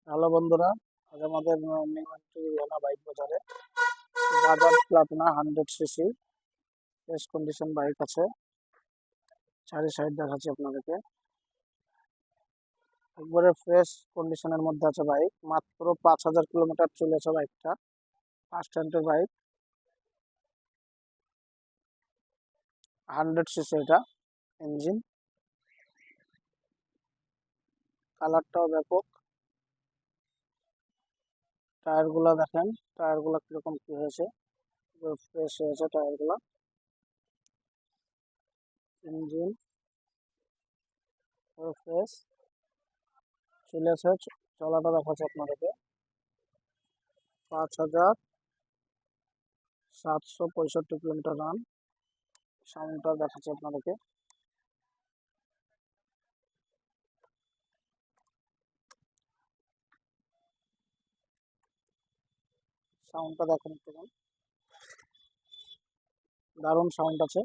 Hello বন্ধুরা, আজ আমাদের নিউ এন্ট্রি রিয়ানা বাইক বাজারে Bajaj Platina 100 CC fresh condition bike আছে। চারি সাইড দেখাচ্ছি আপনাদেরকে। একবারে ফ্রেশ কন্ডিশনের মধ্যে আছে বাইক। মাত্র 5,000 কিলোমিটার চলেছে বাইকটা। ফার্স্ট হ্যান্ডের বাইক, 100 সিসি এটা। ইঞ্জিন কালারটাও ব্যাপক। টায়ারগুলো দেখেন, টায়ারগুলো কিরকম কি হয়েছে, ফ্রেশ হয়েছে টায়ারগুলো। ইঞ্জিন ফ্রেশ চলেছে। চলাটা দেখাচ্ছে আপনাদেরকে। 5,765 কিলোমিটার রান। সাউন্ডটা দেখাচ্ছি আপনাদেরকে। সাউন্ডটা দেখুন একটু, দারুণ সাউন্ড আছে।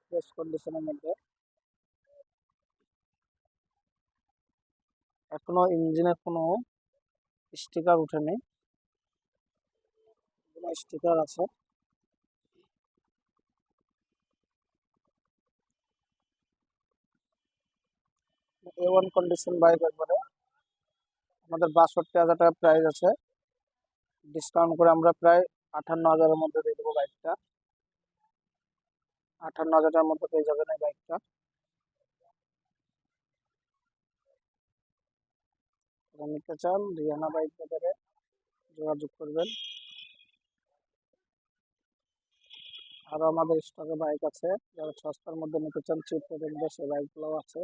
ফ্রেশ কন্ডিশনের মধ্যে। এখনো ইঞ্জিনের কোনো স্টিকার উঠেনি, কোনো স্টিকার আছে। A1 কন্ডিশন বাইক একবারে। আমাদের 62,000 টাকা প্রাইস আছে। ডিসকাউন্ট করে আমরা প্রায় 58,000-এর মধ্যে দিয়ে দেবো বাইকটা। 58,000 টাকার মধ্যে পেয়ে যাবেন এই বাইকটা। নিতে চান রিয়ানা বাইক বাজারে যোগাযোগ করবেন। আরো আমাদের স্টকে বাইক আছে, যারা সস্তার মধ্যে নিতে চান চিপ রেঞ্জের সেই বাইকগুলোও আছে।